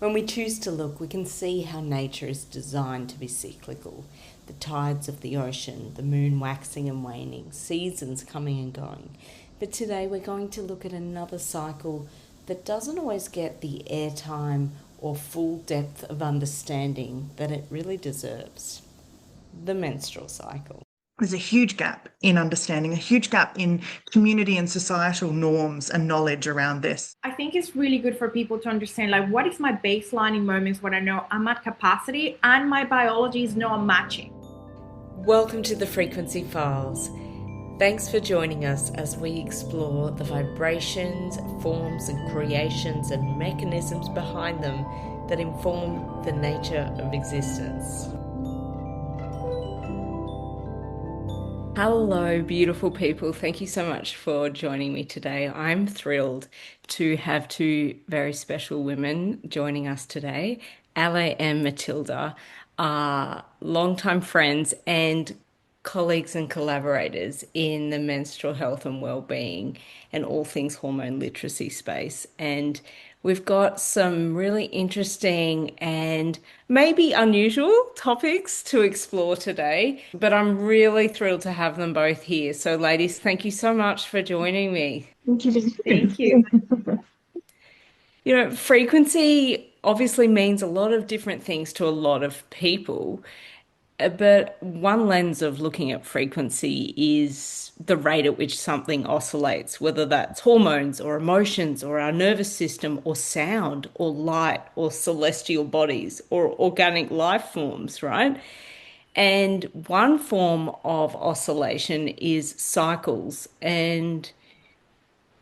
When we choose to look, we can see how nature is designed to be cyclical. The tides of the ocean, the moon waxing and waning, seasons coming and going. But today we're going to look at another cycle that doesn't always get the airtime or full depth of understanding that it really deserves. The menstrual cycle. There's a huge gap in understanding, a huge gap in community and societal norms and knowledge around this. I think it's really good for people to understand, like, what is my baseline in moments when I know I'm at capacity and my biology is not matching. Welcome to the Frequency Files. Thanks for joining us as we explore the vibrations, forms and creations and mechanisms behind them that inform the nature of existence. Hello, beautiful people. Thank you so much for joining me today. I'm thrilled to have two very special women joining us today. Ale and Matilda are longtime friends and colleagues and collaborators in the menstrual health and well-being and all things hormone literacy space. And we've got some really interesting and maybe unusual topics to explore today, but I'm really thrilled to have them both here. So ladies, thank you so much for joining me. Thank you. Thank you. Frequency obviously means a lot of different things to a lot of people. But one lens of looking at frequency is the rate at which something oscillates, whether that's hormones or emotions or our nervous system or sound or light or celestial bodies or organic life forms, right? And one form of oscillation is cycles, and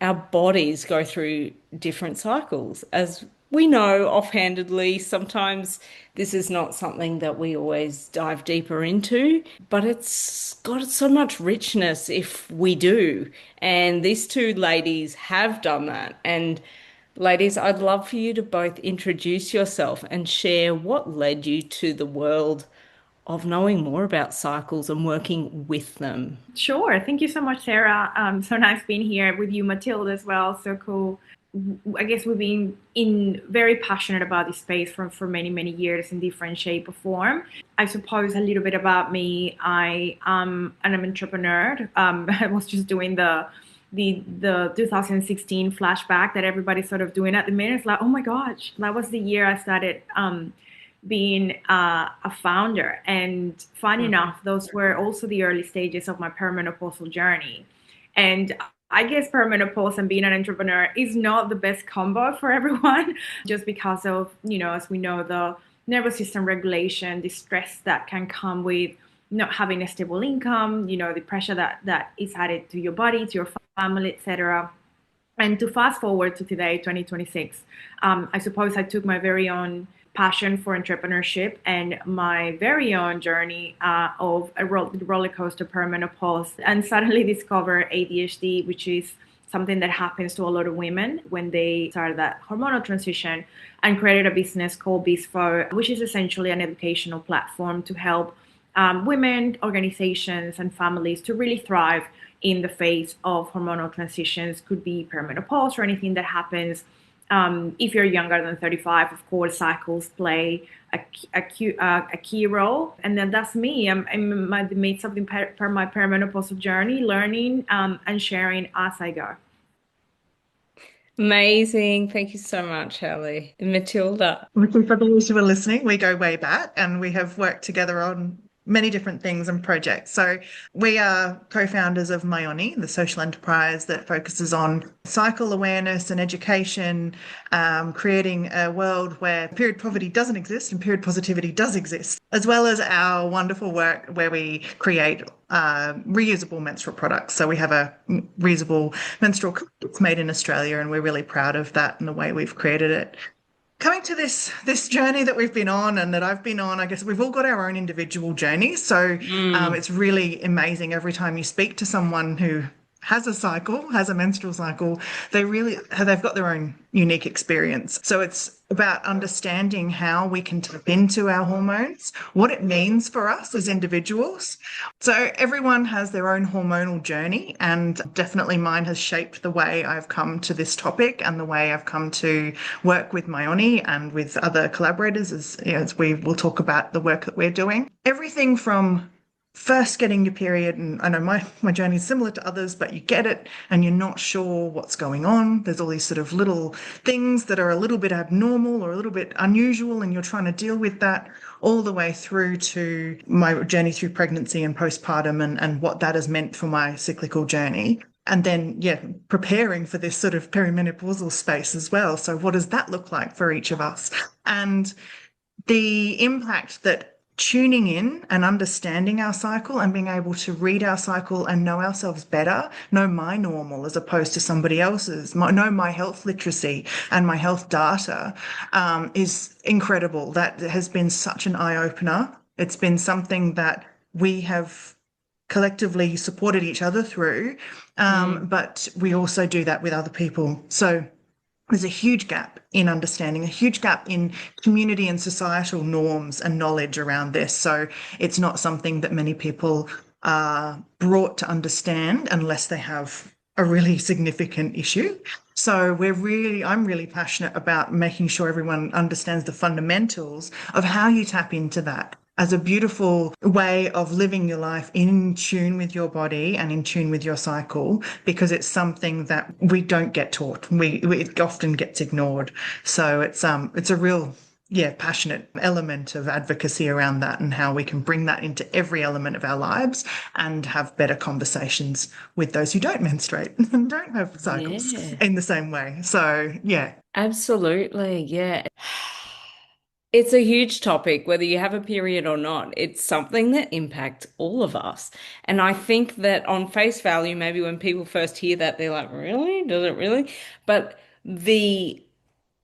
our bodies go through different cycles. As we know offhandedly, sometimes this is not something that we always dive deeper into, but it's got so much richness if we do. And these two ladies have done that. And ladies, I'd love for you to both introduce yourself and share what led you to the world of knowing more about cycles and working with them. Sure. Thank you so much, Sarah. So nice being here with you, Matilda, as well. So cool. I guess we've been very passionate about this space for many, many years in different shape or form. I suppose a little bit about me. I am an entrepreneur. I was just doing the 2016 flashback that everybody's sort of doing at the minute. It's like, oh my gosh, that was the year I started being a founder. And funny enough, those were also the early stages of my perimenopausal journey. And I guess perimenopause and being an entrepreneur is not the best combo for everyone, just because of, as we know, the nervous system regulation, the stress that can come with not having a stable income, the pressure that is added to your body, to your family, etc. And to fast forward to today, 2026, I suppose I took my very own passion for entrepreneurship and my very own journey of a roller coaster perimenopause, and suddenly discover ADHD, which is something that happens to a lot of women when they start that hormonal transition, and created a business called BISTFO, which is essentially an educational platform to help women, organizations, and families to really thrive in the face of hormonal transitions. Could be perimenopause or anything that happens. If you're younger than 35, of course, cycles play a key role. And then that's me. I'm in the midst of my perimenopausal journey, learning and sharing as I go. Amazing. Thank you so much, Hallie. Matilda. For those who are listening, we go way back and we have worked together on many different things and projects. So we are co-founders of Myoni, the social enterprise that focuses on cycle awareness and education, creating a world where period poverty doesn't exist and period positivity does exist, as well as our wonderful work where we create reusable menstrual products. So we have a reusable menstrual cup that's made in Australia, and we're really proud of that and the way we've created it. Coming to this journey that we've been on and that I've been on, I guess we've all got our own individual journeys. So it's really amazing every time you speak to someone who has a cycle, has a menstrual cycle, they've got their own unique experience. So it's about understanding how we can tap into our hormones, what it means for us as individuals. So everyone has their own hormonal journey, and definitely mine has shaped the way I've come to this topic and the way I've come to work with Myoni and with other collaborators as we will talk about the work that we're doing. Everything from first getting your period, and I know my journey is similar to others, but you get it and you're not sure what's going on. There's all these sort of little things that are a little bit abnormal or a little bit unusual, and you're trying to deal with that, all the way through to my journey through pregnancy and postpartum and what that has meant for my cyclical journey. And then, yeah, preparing for this sort of perimenopausal space as well. So what does that look like for each of us? And the impact that tuning in and understanding our cycle and being able to read our cycle and know ourselves better, know my normal as opposed to somebody else's, know my health literacy and my health data, is incredible. That has been such an eye-opener. It's been something that we have collectively supported each other through, but we also do that with other people. So there's a huge gap in understanding, a huge gap in community and societal norms and knowledge around this. So it's not something that many people are brought to understand unless they have a really significant issue. So I'm really passionate about making sure everyone understands the fundamentals of how you tap into that as a beautiful way of living your life in tune with your body and in tune with your cycle, because it's something that we don't get taught. It often gets ignored. So it's a real, passionate element of advocacy around that and how we can bring that into every element of our lives and have better conversations with those who don't menstruate and don't have cycles Yeah, in the same way. So, yeah. absolutely. Yeah. It's a huge topic, whether you have a period or not. It's something that impacts all of us. And I think that on face value, maybe when people first hear that, they're like, really? Does it really? But the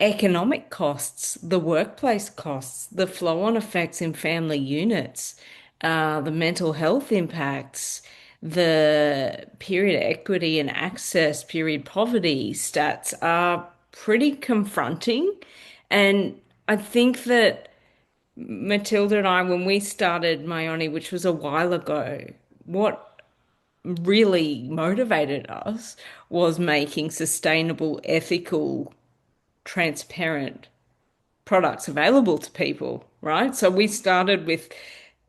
economic costs, the workplace costs, the flow-on effects in family units, the mental health impacts, the period equity and access, period poverty stats are pretty confronting. And I think that Matilda and I, when we started Myoni, which was a while ago, what really motivated us was making sustainable, ethical, transparent products available to people, right? So we started with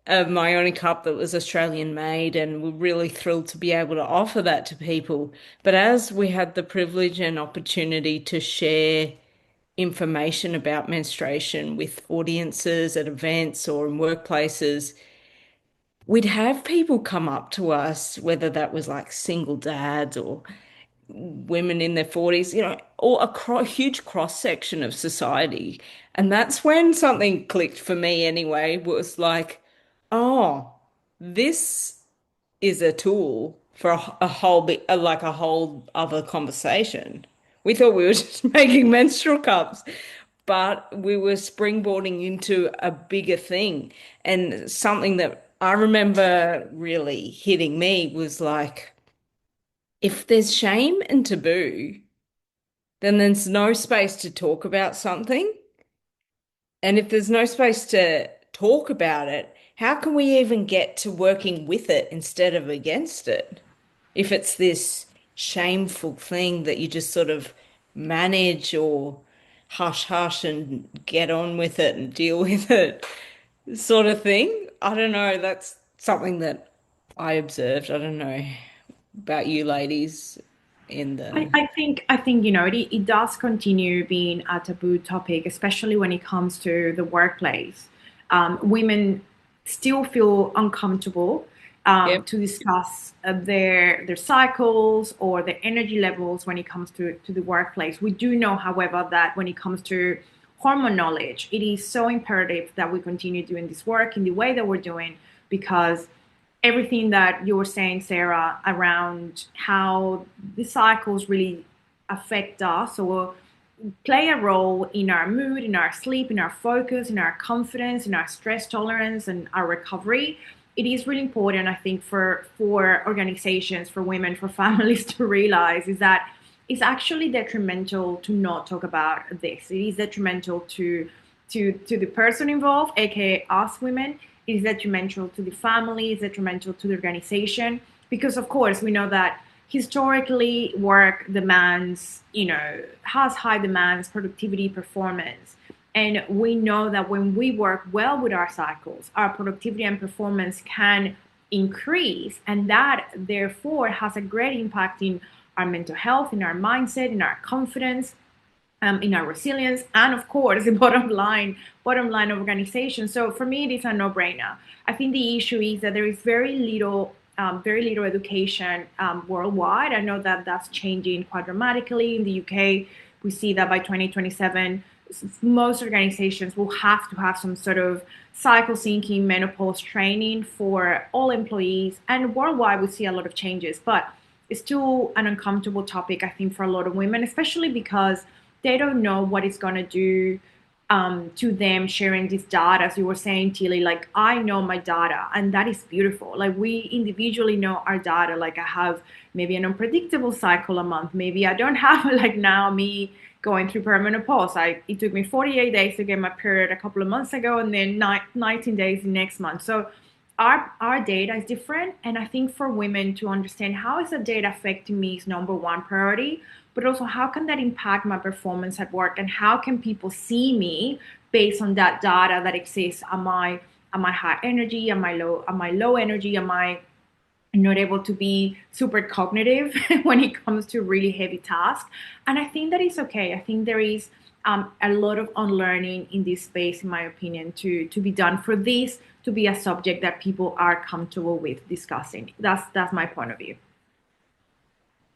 a Myoni cup that was Australian made, and we're really thrilled to be able to offer that to people. But as we had the privilege and opportunity to share information about menstruation with audiences at events or in workplaces, we'd have people come up to us, whether that was like single dads or women in their 40s, or a huge cross section of society. And that's when something clicked for me anyway, was like, oh, this is a tool for a whole bit, like a whole other conversation. We thought we were just making menstrual cups, but we were springboarding into a bigger thing. And something that I remember really hitting me was like, if there's shame and taboo, then there's no space to talk about something. And if there's no space to talk about it, how can we even get to working with it instead of against it? If it's this shameful thing that you just sort of manage or hush hush and get on with it and deal with it sort of thing. I don't know. That's something that I observed. I don't know about you ladies in the. I think it does continue being a taboo topic, especially when it comes to the workplace. Women still feel uncomfortable Yep. to discuss their cycles or their energy levels when it comes to the workplace. We do know, however, that when it comes to hormone knowledge, it is so imperative that we continue doing this work in the way that we're doing, because everything that you were saying, Sarah, around how the cycles really affect us or play a role in our mood, in our sleep, in our focus, in our confidence, in our stress tolerance, and our recovery. it is really important, I think, for organizations, for women, for families to realize is that it's actually detrimental to not talk about this. It is detrimental to the person involved, aka us women. It is detrimental to the family. It's detrimental to the organization because, of course, we know that historically work demands, has high demands, productivity, performance. And we know that when we work well with our cycles, our productivity and performance can increase. And that, therefore, has a great impact in our mental health, in our mindset, in our confidence, in our resilience, and of course, the bottom line of organization. So for me, it is a no-brainer. I think the issue is that there is very little education worldwide. I know that that's changing quite dramatically in the UK. We see that by 2027, most organizations will have to have some sort of cycle syncing menopause training for all employees. And worldwide, we see a lot of changes, but it's still an uncomfortable topic, I think, for a lot of women, especially because they don't know what it's going to do to them sharing this data. As you were saying, Tilly, like I know my data, and that is beautiful. Like we individually know our data. Like I have maybe an unpredictable cycle a month. Maybe I don't have like now me going through perimenopause. It took me 48 days to get my period a couple of months ago, and then 19 days next month. So our data is different, and I think for women to understand how is the data affecting me is number one priority, but also how can that impact my performance at work, and how can people see me based on that data that exists. Am I high energy, am I low energy, am I not able to be super cognitive when it comes to really heavy tasks. And I think that is okay. I think there is a lot of unlearning in this space, in my opinion, to be done for this to be a subject that people are comfortable with discussing. That's my point of view.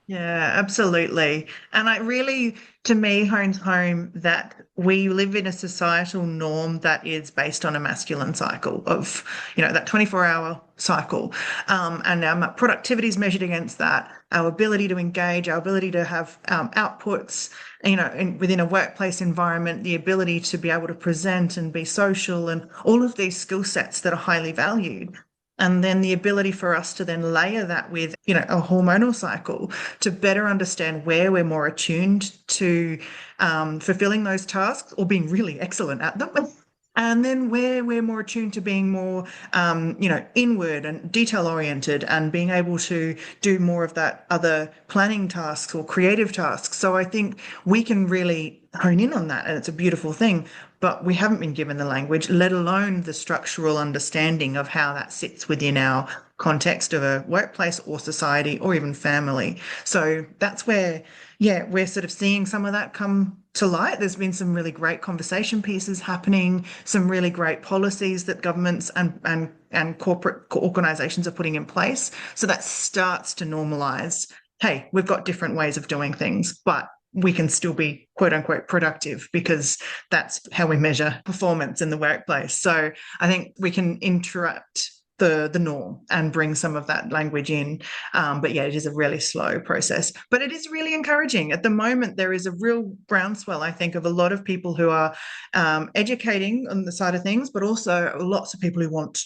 Yeah, absolutely. And it really, to me, hones home that we live in a societal norm that is based on a masculine cycle of, that 24-hour cycle. And our productivity is measured against that. Our ability to engage, our ability to have outputs, within a workplace environment, the ability to be able to present and be social, and all of these skill sets that are highly valued. And then the ability for us to then layer that with, a hormonal cycle to better understand where we're more attuned to fulfilling those tasks or being really excellent at them. And then where we're more attuned to being more, inward and detail oriented and being able to do more of that other planning tasks or creative tasks. So I think we can really hone in on that. And it's a beautiful thing. But we haven't been given the language, let alone the structural understanding of how that sits within our context of a workplace or society or even family. So that's where, yeah, we're sort of seeing some of that come to light. There's been some really great conversation pieces happening, some really great policies that governments and corporate organizations are putting in place. So that starts to normalize, hey, we've got different ways of doing things, but we can still be quote unquote productive because that's how we measure performance in the workplace. So I think we can interrupt the norm and bring some of that language in. But yeah, it is a really slow process, but it is really encouraging. At the moment, there is a real groundswell, I think, of a lot of people who are educating on the side of things, but also lots of people who want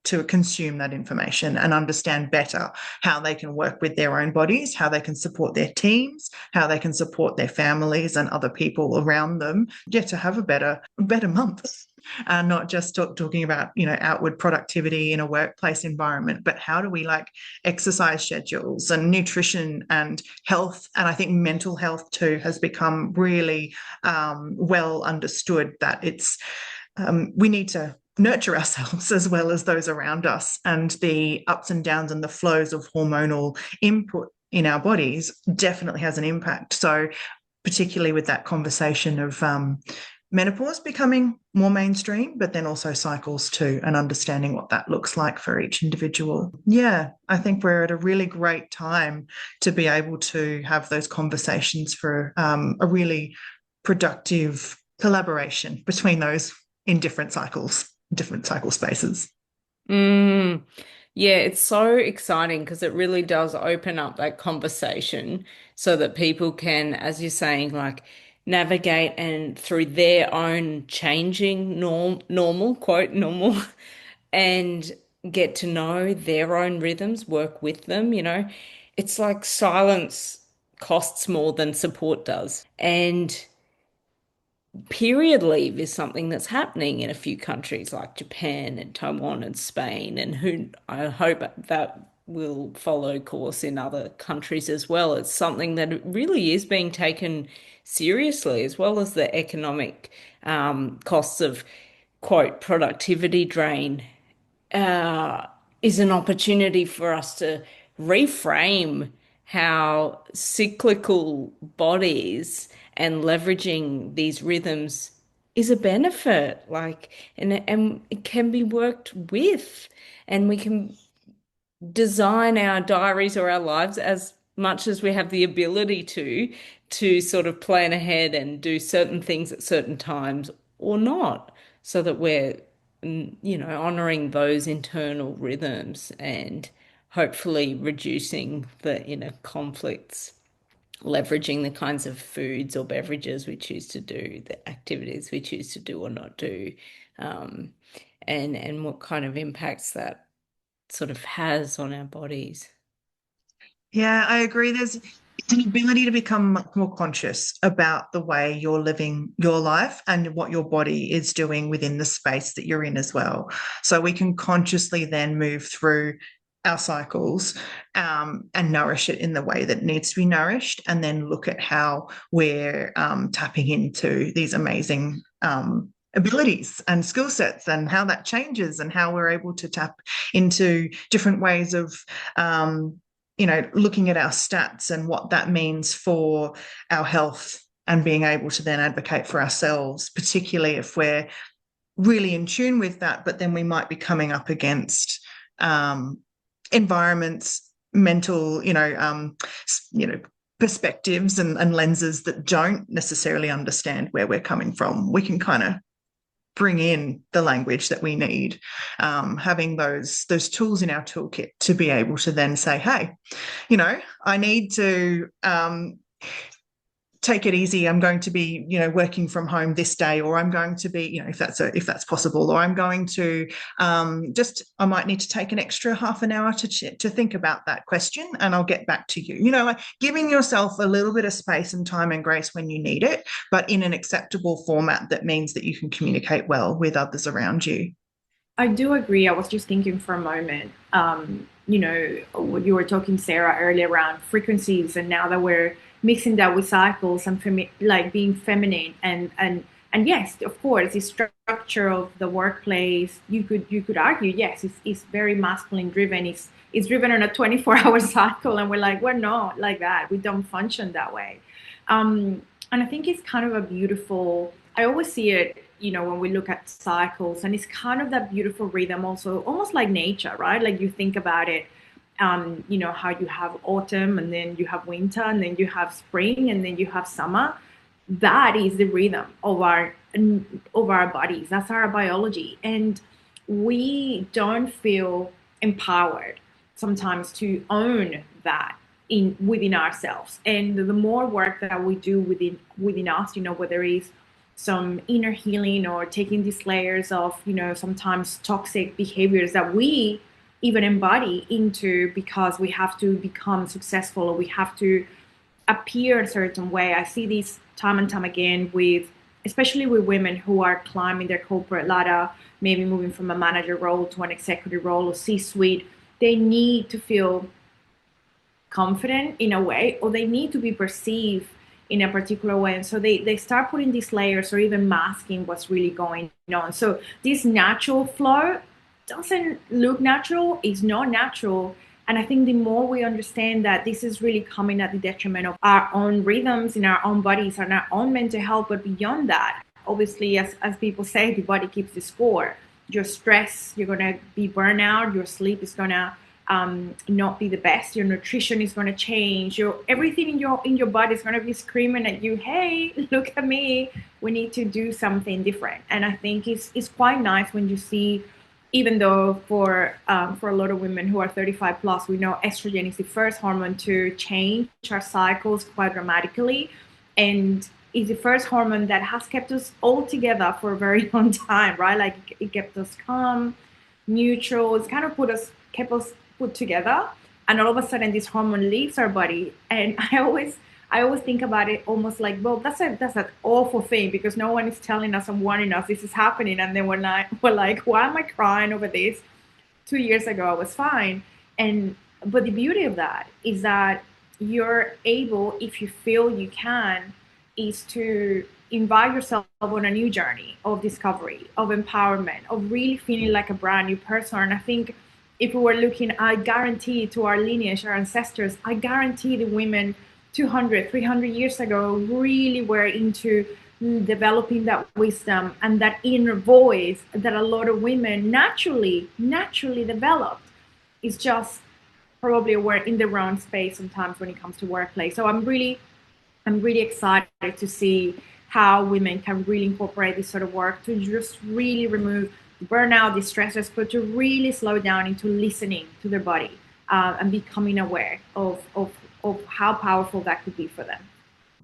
to consume that information and understand better how they can work with their own bodies, how they can support their teams, how they can support their families and other people around them, to have a better month. Not just talking about, outward productivity in a workplace environment, but how do we exercise schedules and nutrition and health? And I think mental health too has become really well understood that it's we need to nurture ourselves as well as those around us, and the ups and downs and the flows of hormonal input in our bodies definitely has an impact. So particularly with that conversation of menopause becoming more mainstream, but then also cycles too, and understanding what that looks like for each individual. Yeah, I think we're at a really great time to be able to have those conversations for a really productive collaboration between those in different cycle spaces. Mm. Yeah, it's so exciting because it really does open up that conversation so that people can, as you're saying, navigate and through their own changing normal, quote, normal, and get to know their own rhythms, work with them, it's like silence costs more than support does. And period leave is something that's happening in a few countries like Japan and Taiwan and Spain, and who I hope that will follow course in other countries as well. It's something that really is being taken seriously, as well as the economic costs of, quote, productivity drain, uh, is an opportunity for us to reframe how cyclical bodies and leveraging these rhythms is a benefit. Like, and it can be worked with, and we can design our diaries or our lives as much as we have the ability to sort of plan ahead and do certain things at certain times or not, so that we're, honoring those internal rhythms and hopefully reducing the inner conflicts, leveraging the kinds of foods or beverages we choose to do, the activities we choose to do or not do, um, and what kind of impacts that sort of has on our bodies. Yeah, I agree. It's an ability to become much more conscious about the way you're living your life and what your body is doing within the space that you're in as well. So we can consciously then move through our cycles, and nourish it in the way that needs to be nourished, and then look at how we're tapping into these amazing abilities and skill sets, and how that changes, and how we're able to tap into different ways of looking at our stats and what that means for our health, and being able to then advocate for ourselves, particularly if we're really in tune with that. But then we might be coming up against environments, mental, perspectives and lenses that don't necessarily understand where we're coming from. We can kind of bring in the language that we need, having those tools in our toolkit to be able to then say, hey, I need to take it easy. I'm going to be, working from home this day, or I'm going to be, if that's possible, or I'm going to I might need to take an extra half an hour to think about that question, and I'll get back to you. Like giving yourself a little bit of space and time and grace when you need it, but in an acceptable format that means that you can communicate well with others around you. I do agree. I was just thinking for a moment, you were talking, Sarah, earlier around frequencies, and now that we're mixing that with cycles and like being feminine, and yes, of course, the structure of the workplace, you could argue, yes, it's very masculine driven. It's driven on a 24-hour cycle, and we're like, we're not like that. We don't function that way. And I think it's kind of a beautiful. I always see it, when we look at cycles, and it's kind of that beautiful rhythm, also almost like nature, right? Like you think about it, how you have autumn, and then you have winter, and then you have spring, and then you have summer. That is the rhythm of our bodies. That's our biology, and we don't feel empowered sometimes to own that within ourselves. And the more work that we do within us, whether it's some inner healing or taking these layers of, sometimes toxic behaviors that we even embody into because we have to become successful, or we have to appear a certain way. I see this time and time again especially with women who are climbing their corporate ladder, maybe moving from a manager role to an executive role or C-suite. They need to feel confident in a way, or they need to be perceived in a particular way, and so they start putting these layers or even masking what's really going on. So this natural flow doesn't look natural, is not natural. And I think the more we understand that this is really coming at the detriment of our own rhythms in our own bodies and our own mental health, but beyond that, obviously, as people say, the body keeps the score. Your stress, you're going to be burnout, your sleep is going to not be the best, your nutrition is going to change, everything in your body is going to be screaming at you, hey, look at me, we need to do something different. And I think it's quite nice when you see, even though for a lot of women who are 35 plus, we know estrogen is the first hormone to change our cycles quite dramatically, and is the first hormone that has kept us all together for a very long time, right? Like it kept us calm, neutral. It's kind of kept us put together. And all of a sudden, this hormone leaves our body. And I always think about it almost like, well, that's an awful thing because no one is telling us and warning us this is happening. And then we're like, why am I crying over this? 2 years ago, I was fine. And but the beauty of that is that you're able, if you feel you can, is to invite yourself on a new journey of discovery, of empowerment, of really feeling like a brand new person. And I think if we were looking, I guarantee to our lineage, our ancestors, I guarantee the women 200, 300 years ago really were into developing that wisdom and that inner voice that a lot of women naturally developed. It's just probably we're in the wrong space sometimes when it comes to workplace. So I'm really excited to see how women can really incorporate this sort of work to just really remove burnout, the stressors, but to really slow down into listening to their body and becoming aware of how powerful that could be for them.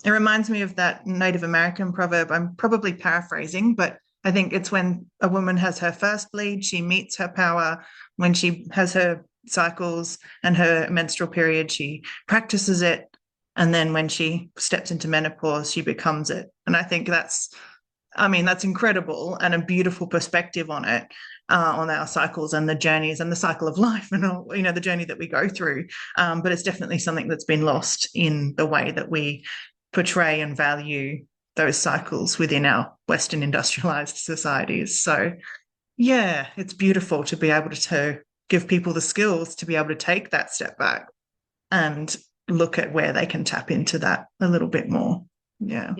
It reminds me of that Native American proverb. I'm probably paraphrasing, but I think it's when a woman has her first bleed, she meets her power. When she has her cycles and her menstrual period, she practices it. And then when she steps into menopause, she becomes it. And I think that's incredible and a beautiful perspective on it, on our cycles and the journeys and the cycle of life and all, the journey that we go through. But it's definitely something that's been lost in the way that we portray and value those cycles within our Western industrialized societies. So, yeah, it's beautiful to be able to give people the skills to be able to take that step back and look at where they can tap into that a little bit more. Yeah.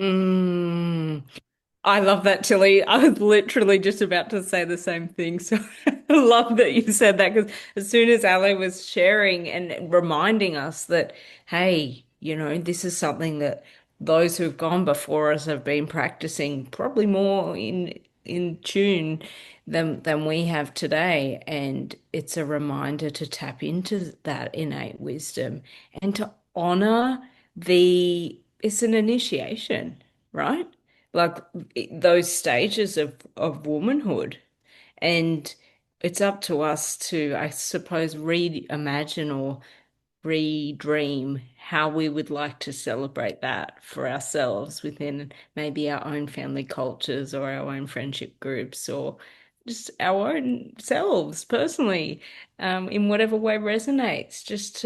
I love that, Tilly. I was literally just about to say the same thing. So I love that you said that because as soon as Ali was sharing and reminding us that, hey, this is something that those who've gone before us have been practicing probably more in tune than we have today. And it's a reminder to tap into that innate wisdom and to honor it's an initiation, right? Like those stages of womanhood. And it's up to us to, I suppose, reimagine or redream how we would like to celebrate that for ourselves within maybe our own family cultures or our own friendship groups or just our own selves personally, in whatever way resonates, just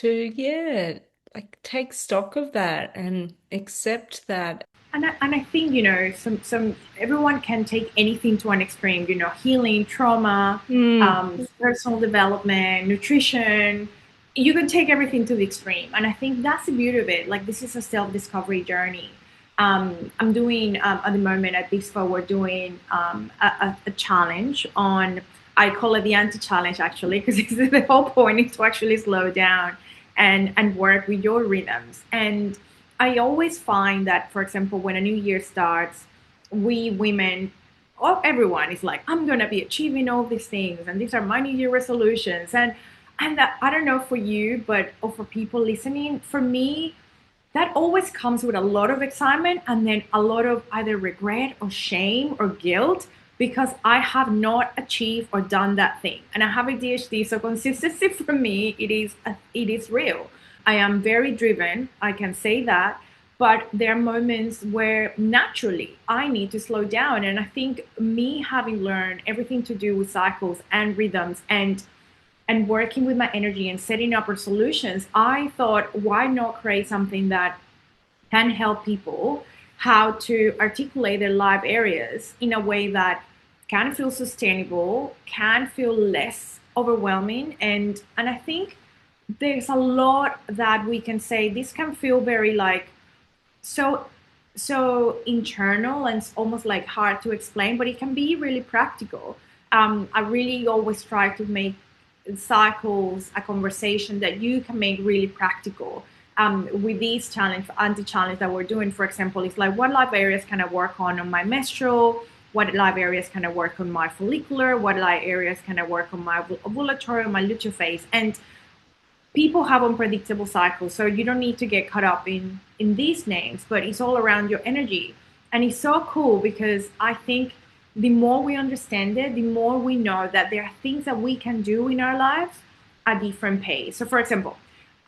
yeah, like take stock of that and accept that. And I think some everyone can take anything to an extreme. Healing, trauma, Mm, personal development, nutrition. You can take everything to the extreme, and I think that's the beauty of it. Like this is a self-discovery journey. I'm doing at the moment at BISTFO, we're doing a challenge on. I call it the anti-challenge actually, because the whole point is to actually slow down and work with your rhythms. And I always find that, for example, when a new year starts, we women, or everyone is like, I'm gonna be achieving all these things, and these are my New Year resolutions. And that, I don't know for you, but or for people listening, for me, that always comes with a lot of excitement and then a lot of either regret or shame or guilt because I have not achieved or done that thing. And I have ADHD, so consistency for me, it is real. I am very driven, I can say that, but there are moments where naturally I need to slow down. And I think me having learned everything to do with cycles and rhythms and working with my energy and setting up solutions, I thought, why not create something that can help people how to articulate their life areas in a way that can feel sustainable, can feel less overwhelming. And I think there's a lot that we can say. This can feel very like so internal and almost like hard to explain, but it can be really practical. I really always try to make cycles a conversation that you can make really practical. With these anti-challenge that we're doing, for example, it's like what life areas can I work on my menstrual, what life areas can I work on my follicular, what life areas can I work on my ovulatory, my luteal phase. And people have unpredictable cycles, so you don't need to get caught up in these names, but it's all around your energy. And it's so cool because I think the more we understand it, the more we know that there are things that we can do in our lives at different pace. So for example,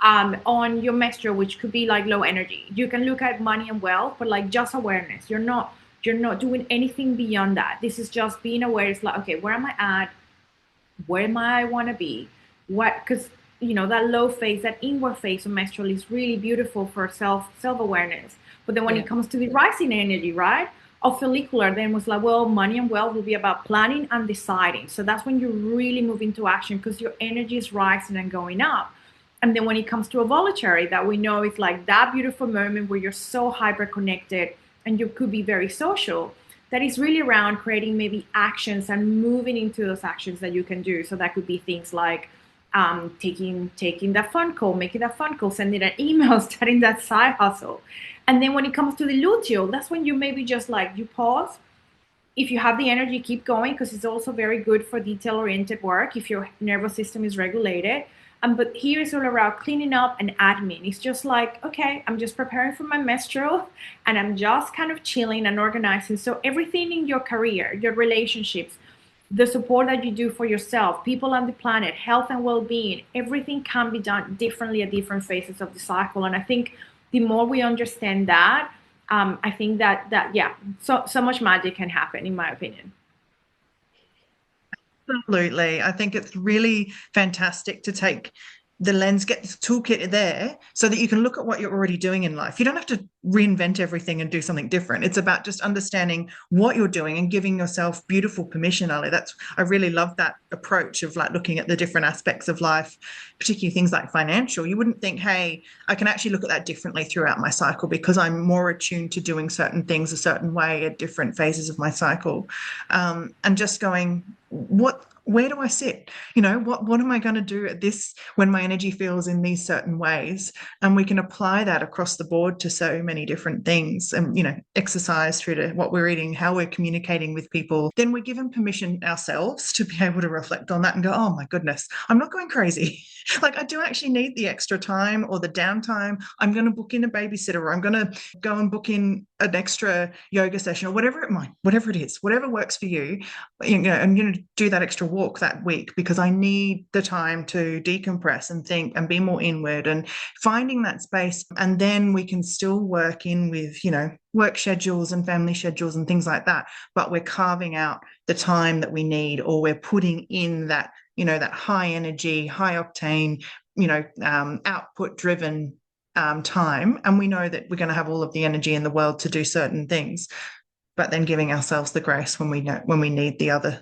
on your menstrual, which could be like low energy, you can look at money and wealth, but like just awareness. You're not doing anything beyond that. This is just being aware. It's like, okay, where am I at? Where am I want to be? What? Because that low phase, that inward phase of menstrual is really beautiful for self awareness. But then when Yeah. it comes to the rising energy, right, of follicular, then was like, well, money and wealth will be about planning and deciding. So that's when you really move into action because your energy is rising and going up. And then when it comes to ovulatory, that we know it's like that beautiful moment where you're so hyper connected and you could be very social, that is really around creating maybe actions and moving into those actions that you can do. So that could be things like taking that phone call, making that phone call, sending an email, starting that side hustle. And then when it comes to the luteal, that's when you maybe just like you pause. If you have the energy, keep going because it's also very good for detail-oriented work if your nervous system is regulated. But here is all around cleaning up and admin. It's just like, okay, I'm just preparing for my menstrual and I'm just kind of chilling and organizing. So everything in your career, your relationships, the support that you do for yourself, people on the planet, health and well-being, everything can be done differently at different phases of the cycle. And I think the more we understand that, I think that yeah, so much magic can happen, in my opinion. Absolutely. I think it's really fantastic to take the lens, get this toolkit there so that you can look at what you're already doing in life. You don't have to reinvent everything and do something different. It's about just understanding what you're doing and giving yourself beautiful permission, Ali. I really love that approach of like looking at the different aspects of life, particularly things like financial. You wouldn't think, hey, I can actually look at that differently throughout my cycle because I'm more attuned to doing certain things a certain way at different phases of my cycle. And just going, where do I sit? What am I going to do at this when my energy feels in these certain ways? And we can apply that across the board to so many different things. And exercise through to what we're eating, how we're communicating with people. Then we're given permission ourselves to be able to reflect on that and go, oh my goodness, I'm not going crazy. Like I do actually need the extra time or the downtime. I'm going to book in a babysitter, or I'm going to go and book in an extra yoga session, or whatever it is, whatever works for you. I'm going to do that extra walk that week because I need the time to decompress and think and be more inward, and finding that space. And then we can still work in with, work schedules and family schedules and things like that. But we're carving out the time that we need, or we're putting in that, that high energy, high octane, output driven time. And we know that we're going to have all of the energy in the world to do certain things, but then giving ourselves the grace when we need the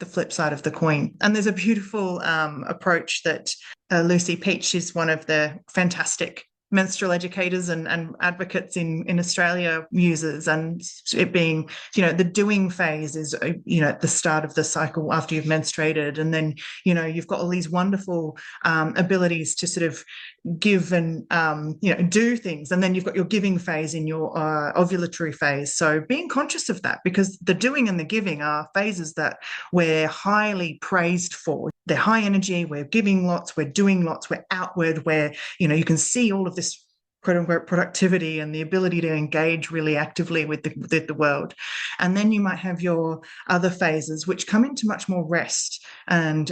flip side of the coin. And there's a beautiful approach that Lucy Peach is one of the fantastic menstrual educators and advocates in Australia uses, and it being, the doing phase is, at the start of the cycle after you've menstruated, and then, you've got all these wonderful abilities to sort of give and do things, and then you've got your giving phase in your ovulatory phase. So being conscious of that, because the doing and the giving are phases that we're highly praised for. They're high energy, we're giving lots, we're doing lots, we're outward, where you can see all of this quote unquote productivity and the ability to engage really actively with the world. And then you might have your other phases which come into much more rest, and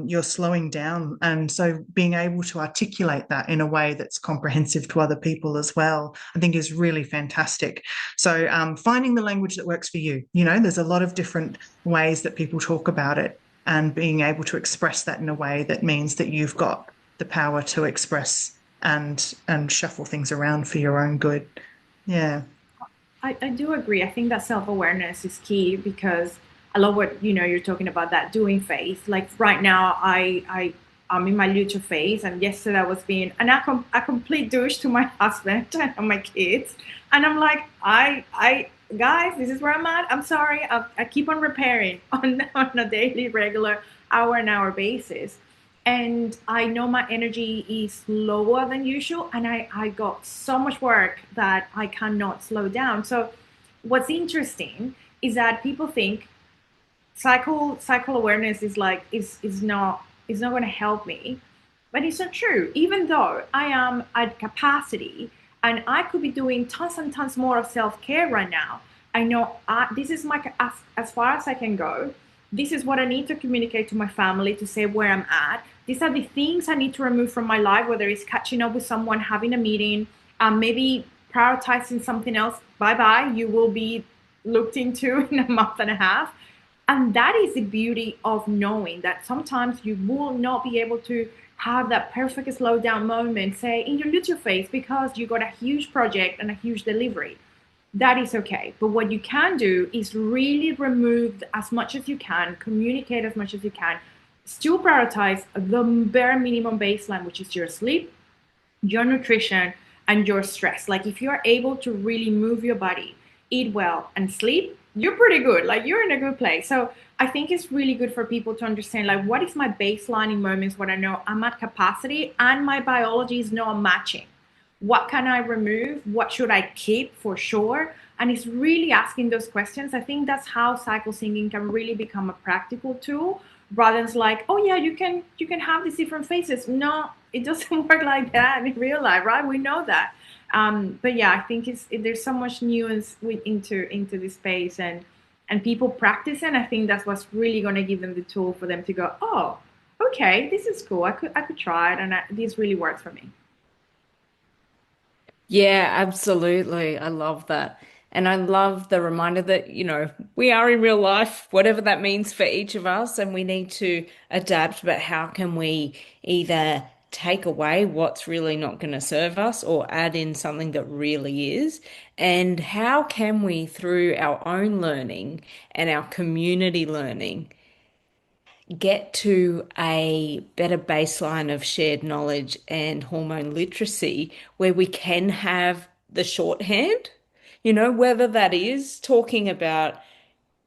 you're slowing down. And so being able to articulate that in a way that's comprehensive to other people as well, I think is really fantastic. So finding the language that works for you. There's a lot of different ways that people talk about it, and being able to express that in a way that means that you've got the power to express and shuffle things around for your own good. Yeah. I do agree. I think that self-awareness is key because I love what you're talking about, that doing phase. Like right now, I'm in my luteal phase, and yesterday I was being a complete douche to my husband and my kids, and I'm like, I guys, this is where I'm at. I'm sorry. I keep on repairing on a daily, regular, hour basis. And I know my energy is lower than usual, and I got so much work that I cannot slow down. So what's interesting is that people think cycle awareness is like is not going to help me, but it's not true. Even though I am at capacity and I could be doing tons and tons more of self-care right now, I know this is my as far as I can go. This is what I need to communicate to my family to say where I'm at. These are the things I need to remove from my life, whether it's catching up with someone, having a meeting, maybe prioritizing something else. Bye bye. You will be looked into in a month and a half. And that is the beauty of knowing that sometimes you will not be able to have that perfect slow down moment, say in your little face, because you got a huge project and a huge delivery. That is okay. But what you can do is really remove as much as you can, communicate as much as you can, still prioritize the bare minimum baseline, which is your sleep, your nutrition, and your stress. Like if you're able to really move your body, eat well, and sleep, you're pretty good. Like you're in a good place. So I think it's really good for people to understand like what is my baseline in moments when I know I'm at capacity and my biology is not matching. What can I remove? What should I keep for sure? And it's really asking those questions. I think that's how cycle syncing can really become a practical tool rather than like, oh yeah, you can have these different phases. No, it doesn't work like that in real life, right? We know that. But yeah, I think there's so much nuance into this space and people practicing. I think that's what's really going to give them the tool for them to go, oh, okay, this is cool. I could try it, and this really works for me. Yeah, absolutely. I love that. And I love the reminder that, we are in real life, whatever that means for each of us, and we need to adapt. But how can we either take away what's really not going to serve us or add in something that really is? And how can we, through our own learning and our community learning, get to a better baseline of shared knowledge and hormone literacy where we can have the shorthand, whether that is talking about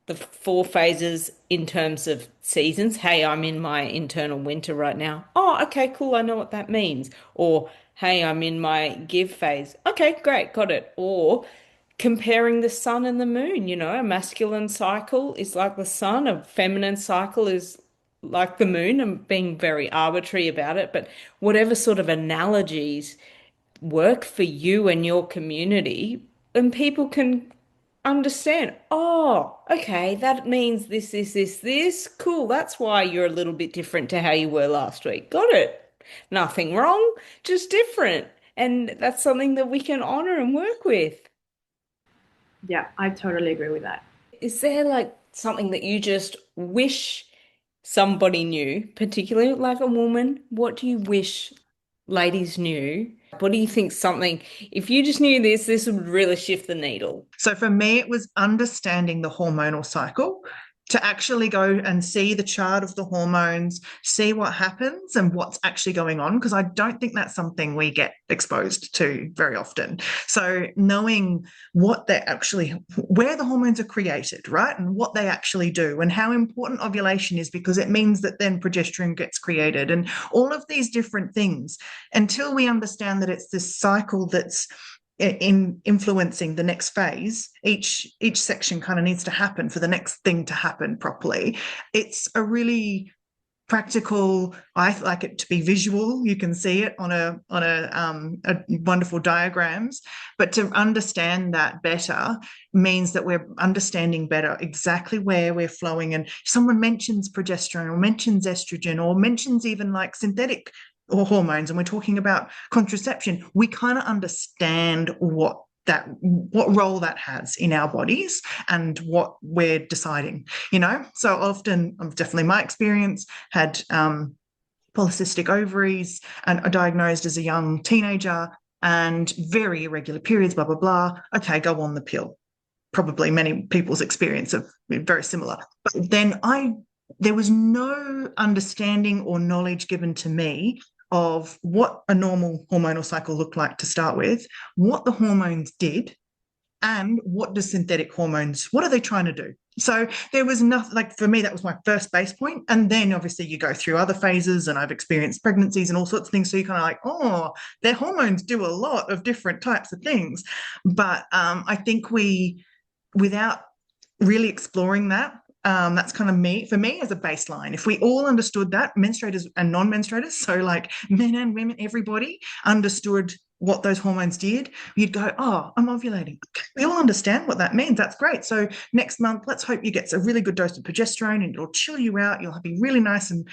the four phases in terms of seasons. Hey, I'm in my internal winter right now. Oh, okay, cool. I know what that means. Or, hey, I'm in my give phase. Okay, great, got it. Or comparing the sun and the moon, a masculine cycle is like the sun, a feminine cycle is like the moon, and being very arbitrary about it. But whatever sort of analogies work for you and your community, and people can understand, oh, okay, that means this. Cool. That's why you're a little bit different to how you were last week. Got it. Nothing wrong, just different. And that's something that we can honor and work with. Yeah, I totally agree with that. Is there like something that you just wish somebody knew, particularly like a woman? What do you wish ladies knew? What do you think something, if you just knew this would really shift the needle? So for me, it was understanding the hormonal cycle, to actually go and see the chart of the hormones, see what happens and what's actually going on, because I don't think that's something we get exposed to very often. So knowing what they're actually, where the hormones are created, right? And what they actually do and how important ovulation is, because it means that then progesterone gets created and all of these different things. Until we understand that it's this cycle that's in influencing the next phase, each section kind of needs to happen for the next thing to happen properly. It's a really practical, I like it to be visual. You can see it on a wonderful diagrams, but to understand that better means that we're understanding better exactly where we're flowing. And if someone mentions progesterone or mentions estrogen or mentions even like synthetic or hormones, and we're talking about contraception, we kind of understand what role that has in our bodies and what we're deciding, So often, definitely my experience, had polycystic ovaries and are diagnosed as a young teenager and very irregular periods, blah blah blah. Okay, go on the pill. Probably many people's experience of very similar. But then there was no understanding or knowledge given to me of what a normal hormonal cycle looked like to start with, what the hormones did, and what do synthetic hormones, what are they trying to do? So there was nothing, like for me, that was my first base point. And then obviously you go through other phases, and I've experienced pregnancies and all sorts of things. So you're kind of like, oh, their hormones do a lot of different types of things. But I think without really exploring that, That's kind of me, for me as a baseline. If we all understood that, menstruators and non-menstruators, so like men and women, everybody understood what those hormones did, you'd go, oh, I'm ovulating. Okay, we all understand what that means. That's great. So next month, let's hope you get a really good dose of progesterone and it'll chill you out. You'll be really nice and,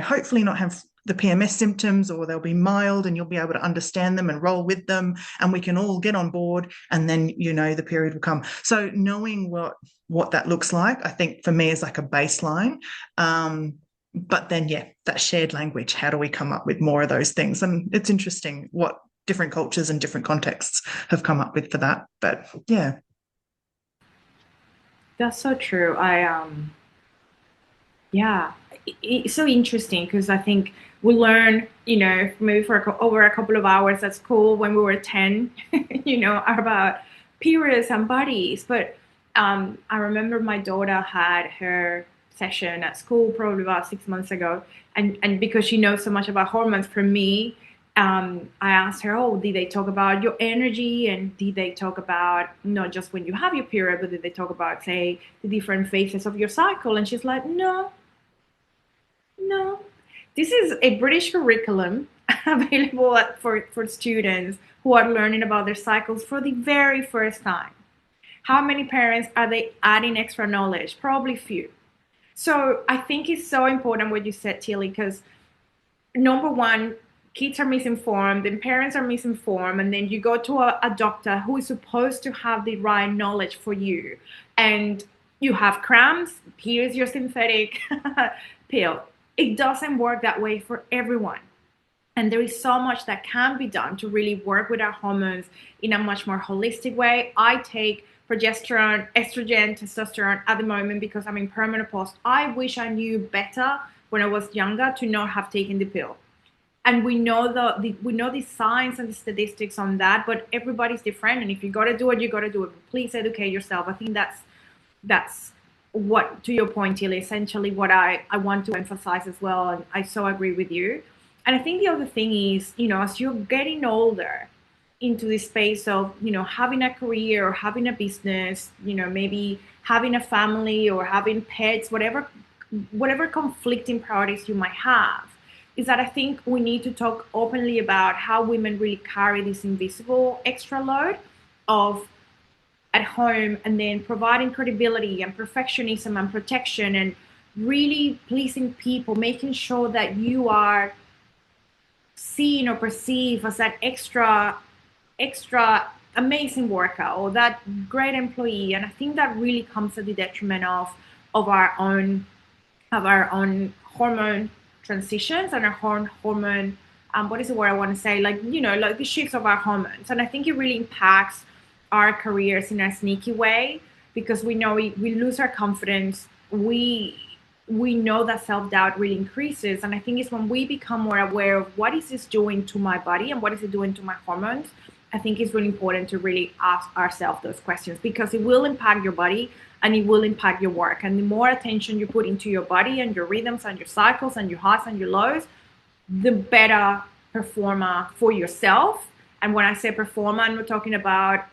hopefully not have the PMS symptoms, or they'll be mild and you'll be able to understand them and roll with them, and we can all get on board, and then the period will come. So knowing what that looks like, I think for me is like a baseline. But then that shared language, how do we come up with more of those things? And it's interesting what different cultures and different contexts have come up with for that. But yeah. That's so true. Yeah, it's so interesting because I think we learn, maybe for over a couple of hours at school when we were 10, about periods and bodies. But I remember my daughter had her session at school probably about 6 months ago. And because she knows so much about hormones, for me, I asked her, oh, did they talk about your energy? And did they talk about not just when you have your period, but did they talk about, say, the different phases of your cycle? And she's like, no, no. This is a British curriculum available for students who are learning about their cycles for the very first time. How many parents are they adding extra knowledge? Probably few. So I think it's so important what you said, Tilly, because number one, kids are misinformed and parents are misinformed, and then you go to a doctor who is supposed to have the right knowledge for you, and you have cramps, here's your synthetic pill. It doesn't work that way for everyone. And there is so much that can be done to really work with our hormones in a much more holistic way. I take progesterone, estrogen, testosterone at the moment because I'm in perimenopause. I wish I knew better when I was younger to not have taken the pill. And we know the science and the statistics on that, but everybody's different. And if you got to do it, you got to do it. Please educate yourself. I think that's what, to your point, Tilly, essentially what I want to emphasize as well. And I so agree with you. And I think the other thing is, as you're getting older into the space of, having a career or having a business, maybe having a family or having pets, whatever conflicting priorities you might have, is that I think we need to talk openly about how women really carry this invisible extra load of at home, and then providing credibility and perfectionism and protection and really pleasing people, making sure that you are seen or perceived as that extra amazing worker or that great employee. And I think that really comes at the detriment of our own hormone transitions and our hormone what is the word I want to say, like the shifts of our hormones. And I think it really impacts our careers in a sneaky way, because we know we lose our confidence. We know that self-doubt really increases. And I think it's when we become more aware of what is this doing to my body and what is it doing to my hormones, I think it's really important to really ask ourselves those questions, because it will impact your body and it will impact your work. And the more attention you put into your body and your rhythms and your cycles and your highs and your lows, the better performer for yourself. And when I say performer, I'm not talking about,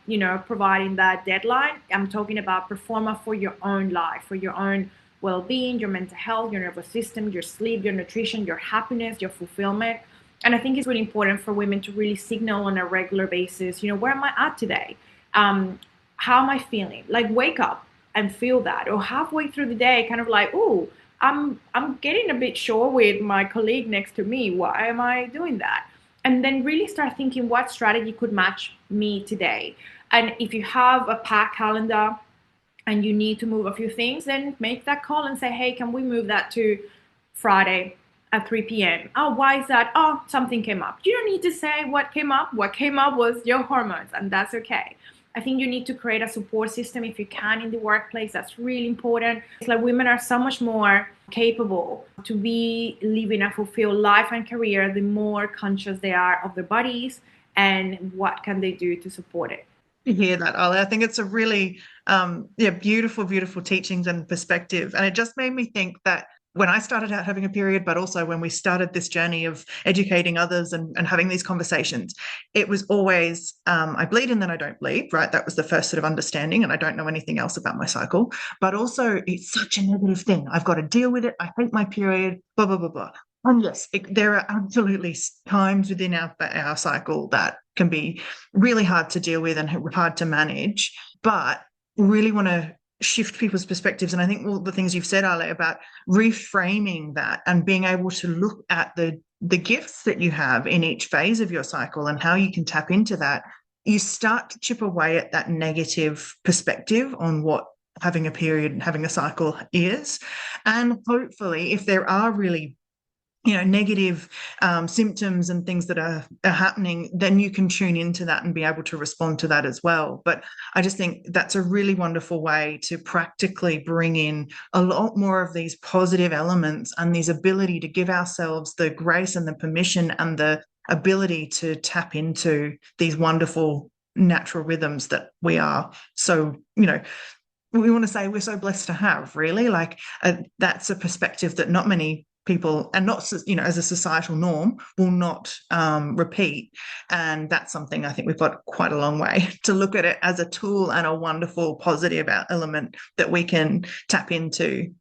providing that deadline. I'm talking about performer for your own life, for your own well-being, your mental health, your nervous system, your sleep, your nutrition, your happiness, your fulfillment. And I think it's really important for women to really signal on a regular basis, where am I at today? How am I feeling? Like, wake up and feel that. Or halfway through the day, kind of like, oh, I'm getting a bit short with my colleague next to me. Why am I doing that? And then really start thinking what strategy could match me today. And if you have a packed calendar and you need to move a few things, then make that call and say, hey, can we move that to Friday at 3 p.m.? Oh, why is that? Oh, something came up. You don't need to say what came up. What came up was your hormones, and that's okay. I think you need to create a support system if you can in the workplace. That's really important. It's like women are so much more capable to be living a fulfilled life and career the more conscious they are of their bodies and what can they do to support it. You hear that, Ollie? I think it's a really beautiful teachings and perspective. And it just made me think that when I started out having a period, but also when we started this journey of educating others and having these conversations, it was always, I bleed and then I don't bleed, right? That was the first sort of understanding, and I don't know anything else about my cycle. But also, it's such a negative thing. I've got to deal with it. I hate my period, blah, blah, blah, blah. And yes, there are absolutely times within our cycle that can be really hard to deal with and hard to manage, but really want to shift people's perspectives. And I think all the things you've said, Ale, about reframing that and being able to look at the gifts that you have in each phase of your cycle and how you can tap into that, you start to chip away at that negative perspective on what having a period and having a cycle is. And hopefully, if there are really negative symptoms and things that are happening, then you can tune into that and be able to respond to that as well. But I just think that's a really wonderful way to practically bring in a lot more of these positive elements and these ability to give ourselves the grace and the permission and the ability to tap into these wonderful natural rhythms that we are so, we want to say we're so blessed to have, really. Like that's a perspective that not many people, and not as a societal norm, will not repeat. And that's something I think we've got quite a long way to look at it as a tool and a wonderful positive element that we can tap into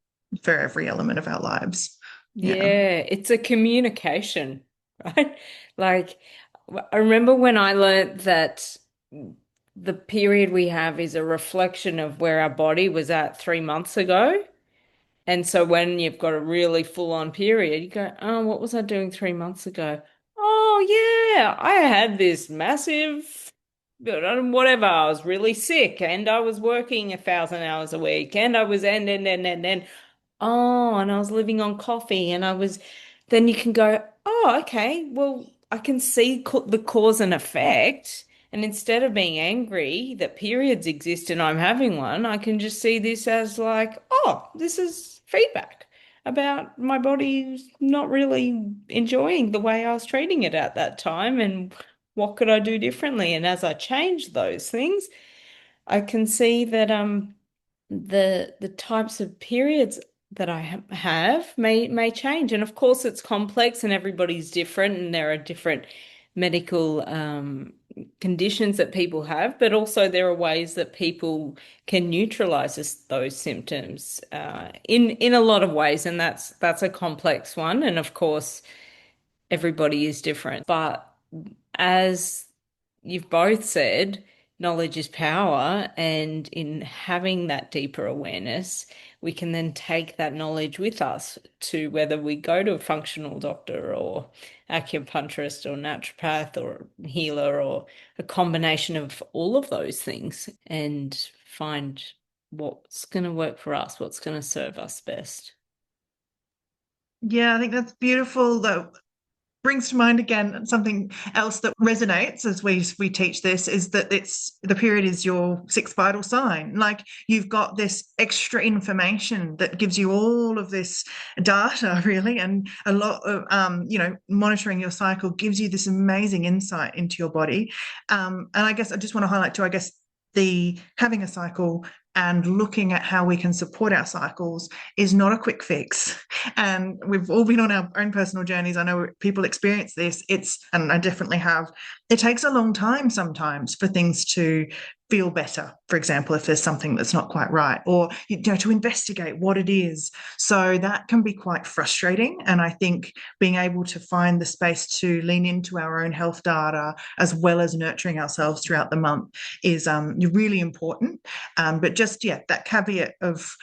for every element of our lives. Yeah, it's a communication, right? Like, I remember when I learned that the period we have is a reflection of where our body was at 3 months ago. And so when you've got a really full-on period, you go, oh, what was I doing 3 months ago? Oh, yeah, I had this massive, whatever, I was really sick and I was working 1,000 hours a week and I was, and. Oh, and I was living on coffee and then you can go, oh, okay, well, I can see the cause and effect. And instead of being angry that periods exist and I'm having one, I can just see this as like, oh, this is feedback about my body not really enjoying the way I was treating it at that time, and what could I do differently? And as I change those things, I can see that the types of periods that I have may change. And of course, it's complex and everybody's different, and there are different medical conditions that people have, but also there are ways that people can neutralize those symptoms in a lot of ways, and that's a complex one. And of course, everybody is different. But as you've both said, knowledge is power, and in having that deeper awareness, we can then take that knowledge with us to whether we go to a functional doctor or acupuncturist or naturopath or healer or a combination of all of those things, and find what's going to work for us, what's going to serve us best. Yeah, I think that's beautiful, though. Brings to mind again something else that resonates as we teach this, is that it's the period is your sixth vital sign. Like, you've got this extra information that gives you all of this data, really, and a lot of monitoring your cycle gives you this amazing insight into your body. And I guess I just want to highlight too, I guess, the having a cycle and looking at how we can support our cycles is not a quick fix. And we've all been on our own personal journeys. I know people experience this. And I definitely have. It takes a long time sometimes for things to feel better, for example, if there's something that's not quite right, or to investigate what it is. So that can be quite frustrating. And I think being able to find the space to lean into our own health data as well as nurturing ourselves throughout the month is really important. But just, that caveat of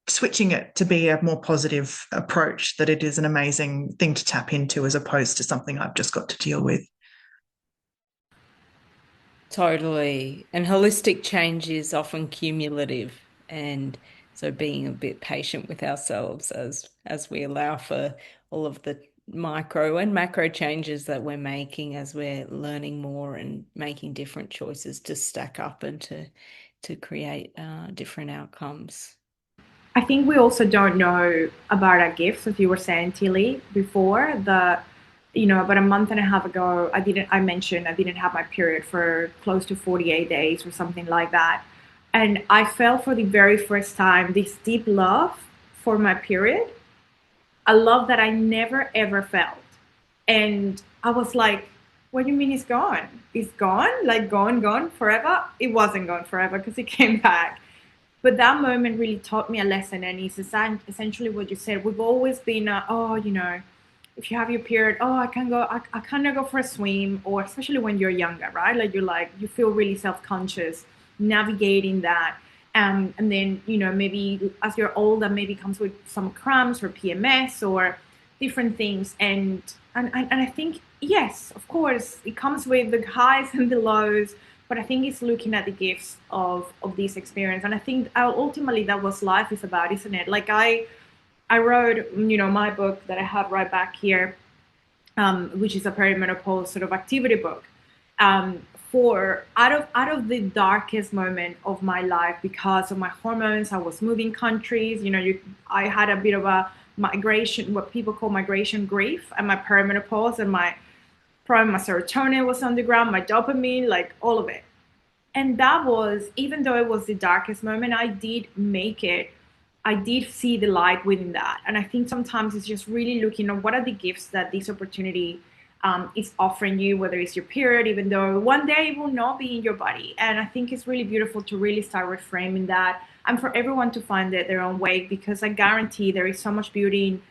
switching it to be a more positive approach, that it is an amazing thing to tap into as opposed to something I've just got to deal with. Totally. And holistic change is often cumulative. And so being a bit patient with ourselves as we allow for all of the micro and macro changes that we're making as we're learning more and making different choices to stack up and to create different outcomes. I think we also don't know about our gifts, as you were saying, Tilly, before. About a month and a half ago, I mentioned I didn't have my period for close to 48 days or something like that. And I felt for the very first time this deep love for my period. a love that I never ever felt. And I was like, what do you mean it's gone? It's gone? Like gone forever? It wasn't gone forever because it came back. But that moment really taught me a lesson. And it's essentially what you said. We've always been, oh, if you have your period, oh, I cannot go for a swim, or especially when you're younger, right? Like you feel really self-conscious navigating that. And then, maybe as you're older, maybe comes with some cramps or PMS or different things. And I think, yes, of course, it comes with the highs and the lows, but I think it's looking at the gifts of this experience. And I think ultimately that was life is about, isn't it? Like I wrote, my book that I have right back here, which is a perimenopause sort of activity book. For out of the darkest moment of my life because of my hormones, I was moving countries. I had a bit of a migration, what people call migration grief, and my perimenopause, and my serotonin was on the ground, my dopamine, like all of it. And that was, even though it was the darkest moment, I did see the light within that. And I think sometimes it's just really looking at what are the gifts that this opportunity is offering you, whether it's your period, even though one day it will not be in your body. And I think it's really beautiful to really start reframing that, and for everyone to find it their own way, because I guarantee there is so much beauty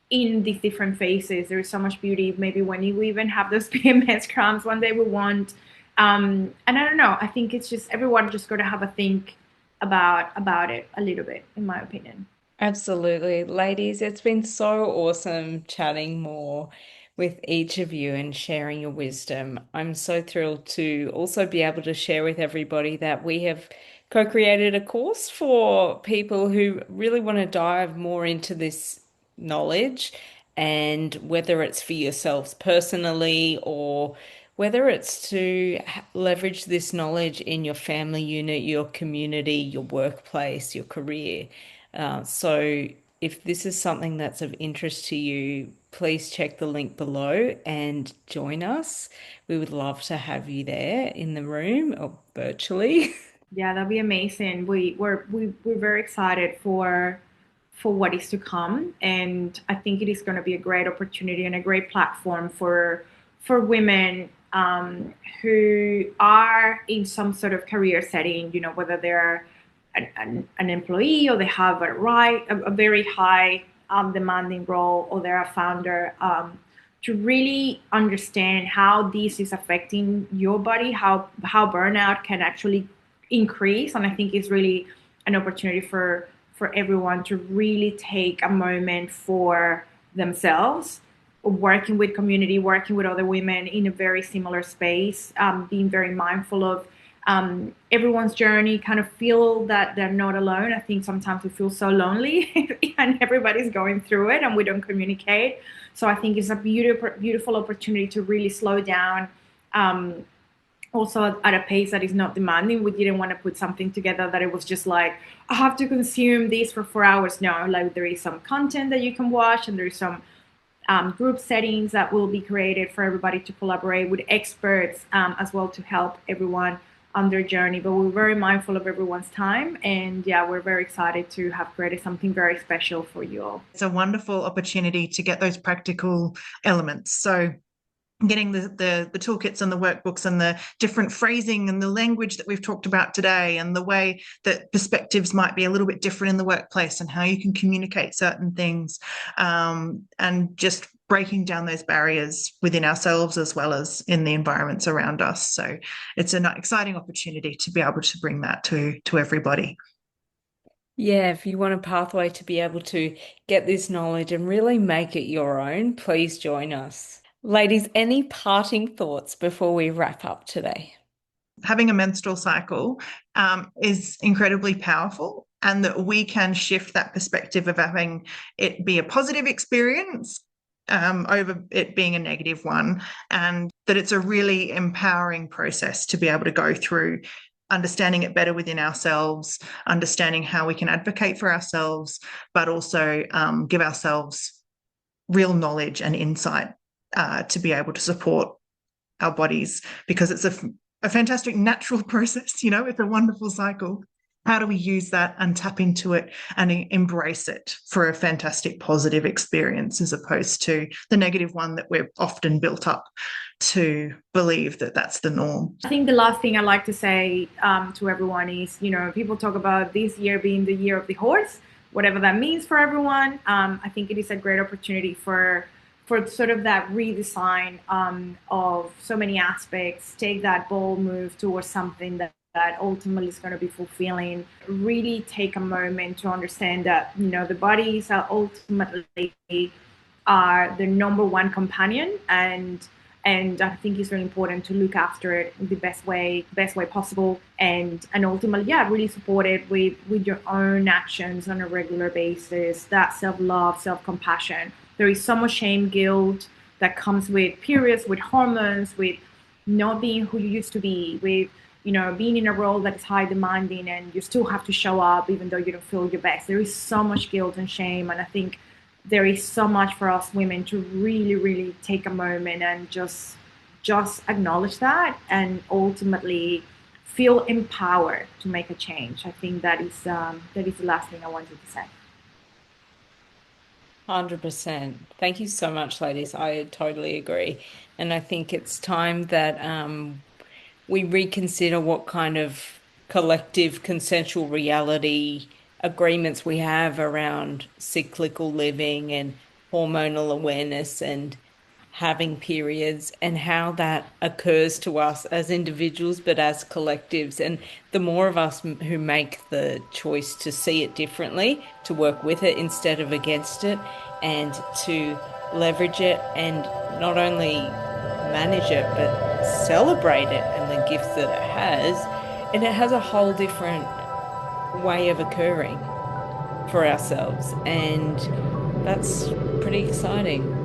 in these different phases. There is so much beauty maybe when we even have those PMS cramps one day we want. And I don't know, I think it's just everyone just got to have a think about it a little bit, in my opinion. Absolutely. Ladies, it's been so awesome chatting more with each of you and sharing your wisdom. I'm so thrilled to also be able to share with everybody that we have co-created a course for people who really want to dive more into this knowledge, and whether it's for yourselves personally or whether it's to leverage this knowledge in your family unit, your community, your workplace, your career. So if this is something that's of interest to you, please check the link below and join us. We would love to have you there in the room or virtually. Yeah, that'd be amazing. We're very excited for what is to come, and I think it is going to be a great opportunity and a great platform for women who are in some sort of career setting. Whether they're an employee, or they have a very high demanding role, or they're a founder. To really understand how this is affecting your body, how burnout can actually increase. And I think it's really an opportunity for everyone to really take a moment for themselves, working with community, working with other women in a very similar space, being very mindful of everyone's journey, kind of feel that they're not alone. I think sometimes we feel so lonely and everybody's going through it and we don't communicate. So I think it's a beautiful opportunity to really slow down, also at a pace that is not demanding. We didn't want to put something together that it was just like, I have to consume this for 4 hours. No, like there is some content that you can watch, and there's some group settings that will be created for everybody to collaborate with experts as well, to help everyone on their journey. But we're very mindful of everyone's time, and yeah, we're very excited to have created something very special for you all. It's a wonderful opportunity to get those practical elements. So getting the toolkits and the workbooks and the different phrasing and the language that we've talked about today, and the way that perspectives might be a little bit different in the workplace, and how you can communicate certain things, and just breaking down those barriers within ourselves as well as in the environments around us. So it's an exciting opportunity to be able to bring that to everybody. Yeah, if you want a pathway to be able to get this knowledge and really make it your own, please join us. Ladies, any parting thoughts before we wrap up today? Having a menstrual cycle is incredibly powerful, and that we can shift that perspective of having it be a positive experience over it being a negative one, and that it's a really empowering process to be able to go through, understanding it better within ourselves, understanding how we can advocate for ourselves, but also give ourselves real knowledge and insight to be able to support our bodies, because it's a fantastic natural process. It's a wonderful cycle. How do we use that and tap into it and embrace it for a fantastic positive experience, as opposed to the negative one that we're often built up to believe that that's the norm? I think the last thing I like to say to everyone is, people talk about this year being the year of the horse, whatever that means for everyone. I think it is a great opportunity for sort of that redesign of so many aspects, take that bold move towards something that ultimately is going to be fulfilling. Really take a moment to understand that, the bodies are ultimately the number one companion, and I think it's really important to look after it the best way possible, and ultimately, yeah, really support it with your own actions on a regular basis. That self-love, self-compassion. There is so much shame, guilt that comes with periods, with hormones, with not being who you used to be, with being in a role that is high demanding and you still have to show up even though you don't feel your best. There is so much guilt and shame, and I think there is so much for us women to really, really take a moment and just acknowledge that, and ultimately feel empowered to make a change. I think that is the last thing I wanted to say. 100%. Thank you so much, ladies. I totally agree. And I think it's time that we reconsider what kind of collective consensual reality agreements we have around cyclical living and hormonal awareness and having periods, and how that occurs to us as individuals, but as collectives. And the more of us who make the choice to see it differently, to work with it instead of against it, and to leverage it and not only manage it, but celebrate it and the gifts that it has. And it has a whole different way of occurring for ourselves. And that's pretty exciting.